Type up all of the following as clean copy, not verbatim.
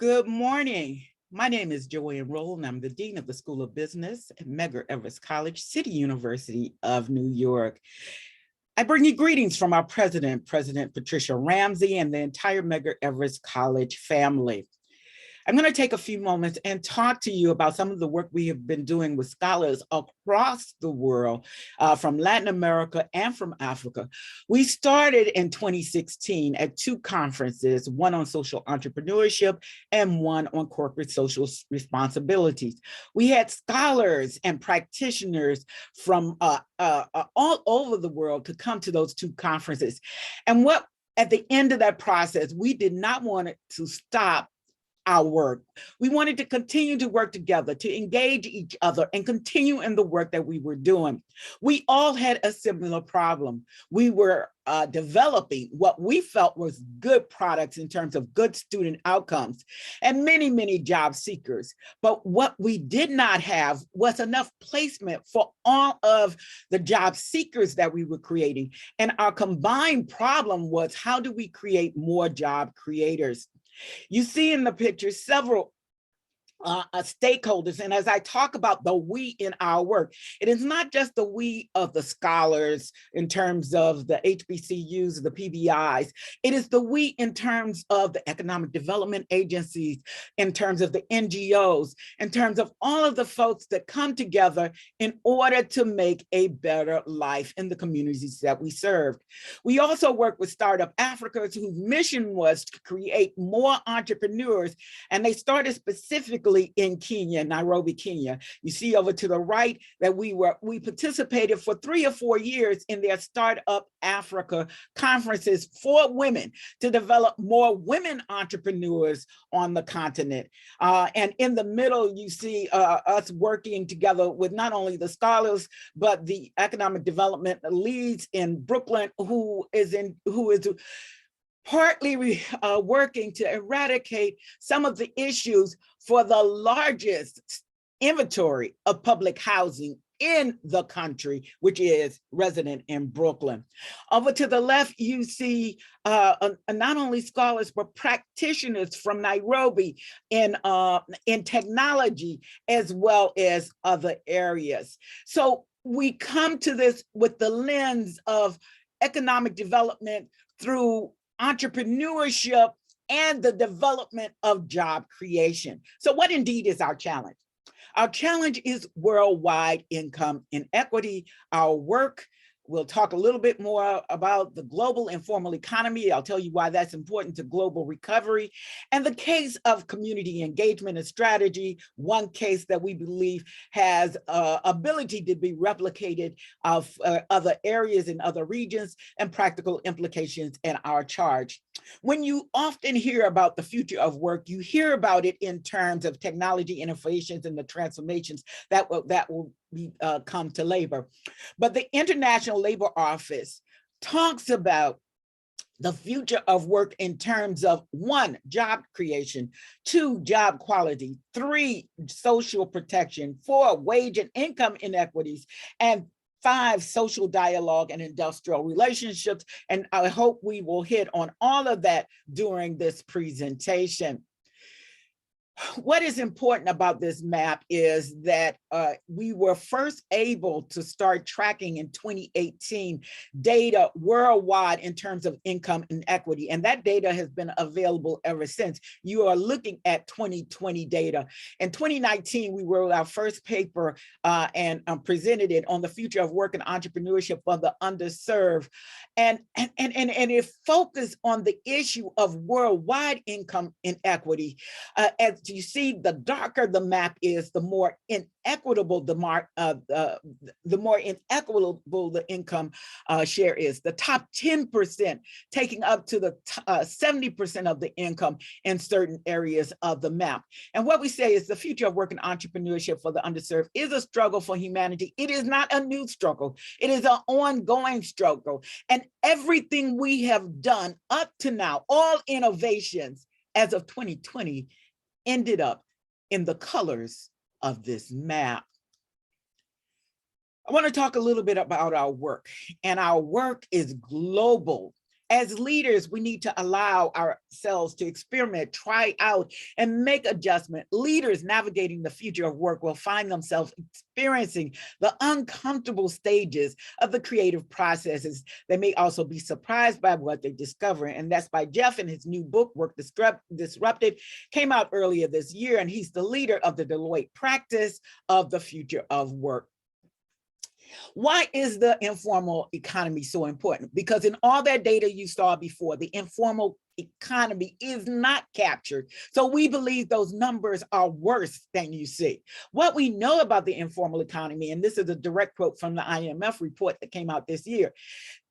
Good morning. My name is Joanne Rolle, and I'm the Dean of the School of Business at Medgar Evers College, City University of New York. I bring you greetings from our president, President Patricia Ramsey, and the entire Medgar Evers College family. I'm going to take a few moments and talk to you about some of the work we have been doing with scholars across the world, from Latin America and from Africa. We started in 2016 at two conferences, one on social entrepreneurship and one on corporate social responsibilities. We had scholars and practitioners from all over the world to come to those two conferences. And at the end of that process, we did not want it to stop our work. We wanted to continue to work together, to engage each other and continue in the work that we were doing. We all had a similar problem. We were developing what we felt was good products in terms of good student outcomes and many, many job seekers. But what we did not have was enough placement for all of the job seekers that we were creating. And our combined problem was, how do we create more job creators? You see in the picture several stakeholders. And as I talk about the we in our work, it is not just the we of the scholars in terms of the HBCUs, the PBIs. It is the we in terms of the economic development agencies, in terms of the NGOs, in terms of all of the folks that come together in order to make a better life in the communities that we served. We also work with Startup Africa, whose mission was to create more entrepreneurs, and they started specifically in Kenya, Nairobi, Kenya. You see over to the right that we participated for 3 or 4 years in their Startup Africa conferences for women to develop more women entrepreneurs on the continent. And in the middle, you see us working together with not only the scholars, but the economic development leads in Brooklyn, who is partly working to eradicate some of the issues for the largest inventory of public housing in the country, which is resident in Brooklyn. Over to the left, you see not only scholars, but practitioners from Nairobi in technology, as well as other areas. So we come to this with the lens of economic development through entrepreneurship and the development of job creation. So what indeed is our challenge? Our challenge is worldwide income inequity. Our work, we'll talk a little bit more about the global informal economy. I'll tell you why that's important to global recovery. And the case of community engagement and strategy, one case that we believe has ability to be replicated of other areas in other regions, and practical implications in our charge. When you often hear about the future of work, you hear about it in terms of technology innovations and the transformations that will come to labor. But the International Labor Office talks about the future of work in terms of 1, job creation, 2, job quality, 3, social protection, 4, wage and income inequities, and 5, social dialogue and industrial relationships. And I hope we will hit on all of that during this presentation. What is important about this map is that we were first able to start tracking in 2018 data worldwide in terms of income inequity, and that data has been available ever since. You are looking at 2020 data. In 2019, we wrote our first paper and presented it on the future of work and entrepreneurship for the underserved, and it focused on the issue of worldwide income inequity. As you see, the darker the map is, the more inequitable the income share is. The top 10% taking up to the 70% of the income in certain areas of the map. And what we say is the future of work and entrepreneurship for the underserved is a struggle for humanity. It is not a new struggle. It is an ongoing struggle. And everything we have done up to now, all innovations as of 2020, ended up in the colors of this map. I want to talk a little bit about our work, and our work is global As leaders, we need to allow ourselves to experiment, try out, and make adjustment. Leaders navigating the future of work will find themselves experiencing the uncomfortable stages of the creative processes. They may also be surprised by what they discover. And that's by Jeff in his new book, Work Disrupted, came out earlier this year. And he's the leader of the Deloitte practice of the future of work. Why is the informal economy so important? Because in all that data you saw before, the informal economy is not captured. So we believe those numbers are worse than you see. What we know about the informal economy, and this is a direct quote from the IMF report that came out this year,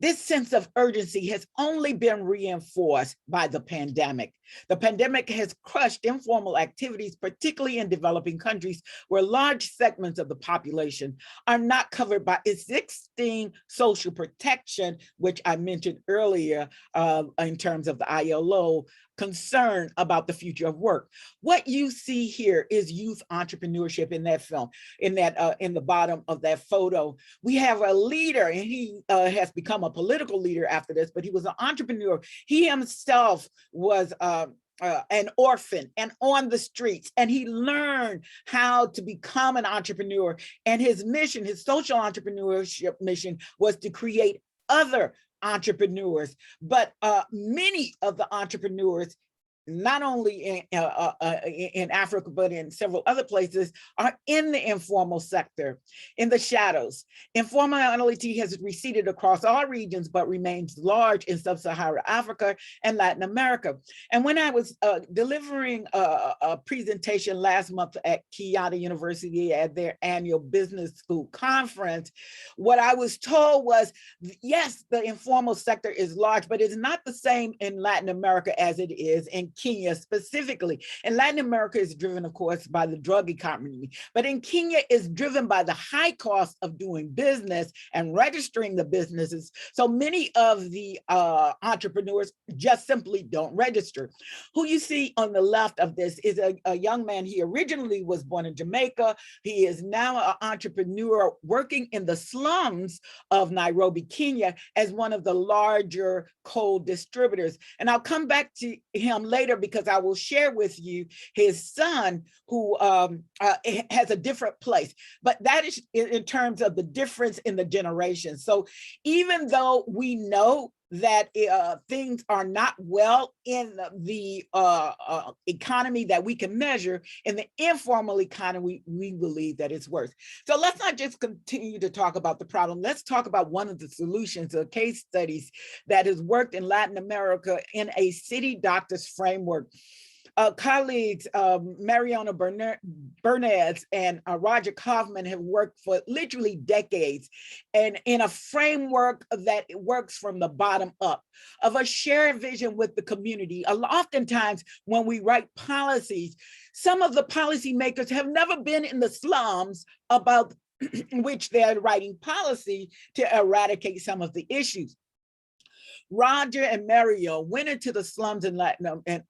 this sense of urgency has only been reinforced by the pandemic. The pandemic has crushed informal activities, particularly in developing countries where large segments of the population are not covered by existing social protection, which I mentioned earlier in terms of the ILO concern about the future of work. What you see here is youth entrepreneurship in that film, in the bottom of that photo. We have a leader, and he has become a political leader after this, but he was an entrepreneur. He himself was an orphan and on the streets, and he learned how to become an entrepreneur. And his mission, his social entrepreneurship mission, was to create other entrepreneurs. But many of the entrepreneurs, not only in Africa, but in several other places, are in the informal sector, in the shadows. Informality has receded across all regions, but remains large in sub-Saharan Africa and Latin America. And when I was delivering a presentation last month at Kenyatta University at their annual business school conference, what I was told was, yes, the informal sector is large, but it's not the same in Latin America as it is in Kenya specifically. And Latin America is driven, of course, by the drug economy, but in Kenya is driven by the high cost of doing business and registering the businesses. So many of the entrepreneurs just simply don't register. Who you see on the left of this is a young man. He originally was born in Jamaica. He is now an entrepreneur working in the slums of Nairobi, Kenya, as one of the larger coal distributors. And I'll come back to him later because I will share with you his son, who has a different place. But that is in terms of the difference in the generation. So even though we know that things are not well in the economy that we can measure, in the informal economy, we believe that it's worse. So let's not just continue to talk about the problem. Let's talk about one of the solutions or case studies that has worked in Latin America in a city doctors framework. Colleagues Mariana Bernays and Roger Kaufman have worked for literally decades, and in a framework that works from the bottom up, of a shared vision with the community. Oftentimes when we write policies, some of the policymakers have never been in the slums about which they're writing policy to eradicate some of the issues. Roger and Mario went into the slums in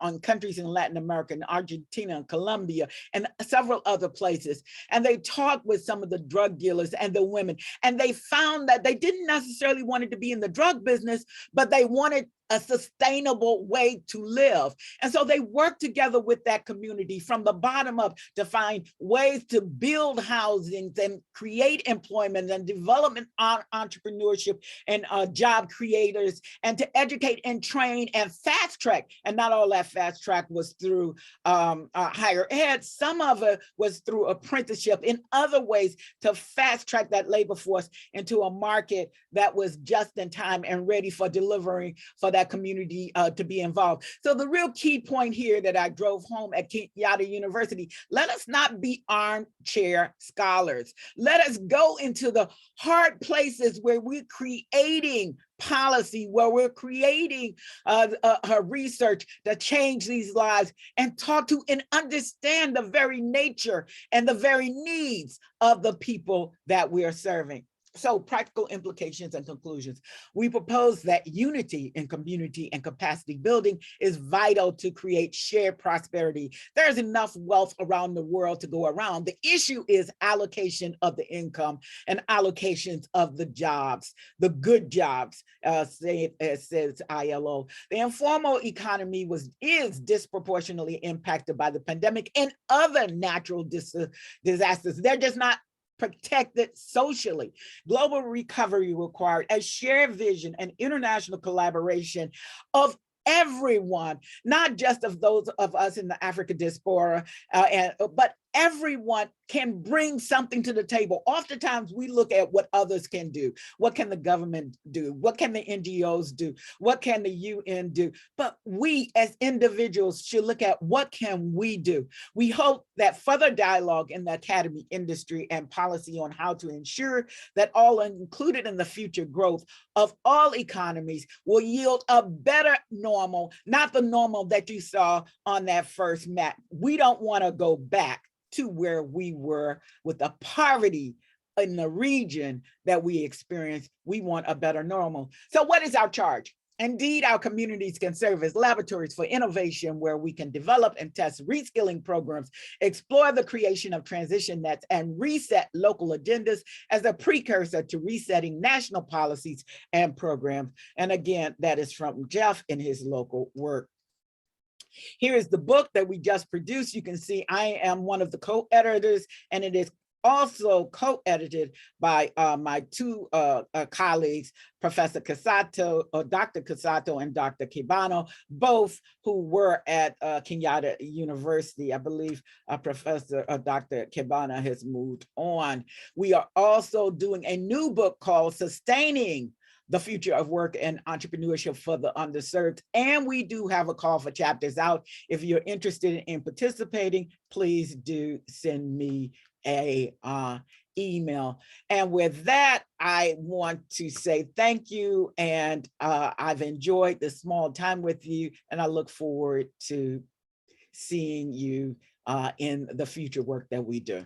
on countries in Latin America, and Argentina and Colombia, and several other places. And they talked with some of the drug dealers and the women, and they found that they didn't necessarily want to be in the drug business, but they wanted a sustainable way to live. And so they work together with that community from the bottom up to find ways to build housings and create employment and development entrepreneurship and job creators, and to educate and train and fast track. And not all that fast track was through higher ed. Some of it was through apprenticeship in other ways to fast track that labor force into a market that was just in time and ready for delivering for that community to be involved. So the real key point here that I drove home at Kenyatta University, let us not be armchair scholars. Let us go into the hard places where we're creating policy, where we're creating research to change these lives, and talk to and understand the very nature and the very needs of the people that we are serving. So practical implications and conclusions. We propose that unity in community and capacity building is vital to create shared prosperity. There's enough wealth around the world to go around. The issue is allocation of the income and allocations of the jobs, the good jobs, says ILO. The informal economy is disproportionately impacted by the pandemic and other natural disasters. They're just not protected socially. Global recovery required a shared vision and international collaboration of everyone, not just of those of us in the African diaspora, but everyone can bring something to the table. Oftentimes we look at what others can do. What can the government do? What can the NGOs do? What can the UN do? But we as individuals should look at what can we do. We hope that further dialogue in the academy, industry, and policy on how to ensure that all included in the future growth of all economies will yield a better normal, not the normal that you saw on that first map. We don't want to go back to where we were with the poverty in the region that we experienced. We want a better normal. So what is our charge? Indeed, our communities can serve as laboratories for innovation where we can develop and test reskilling programs, explore the creation of transition nets, and reset local agendas as a precursor to resetting national policies and programs. And again, that is from Jeff in his local work. Here is the book that we just produced. You can see I am one of the co-editors, and it is also co-edited by my two colleagues, Professor Casato, Dr. Casato and Dr. Kibano, both who were at Kenyatta University. I believe Professor Dr. Kibano has moved on. We are also doing a new book called Sustaining the Future of Work and Entrepreneurship for the Underserved. And we do have a call for chapters out. If you're interested in participating, please do send me a email. And with that, I want to say thank you. And I've enjoyed this small time with you. And I look forward to seeing you in the future work that we do.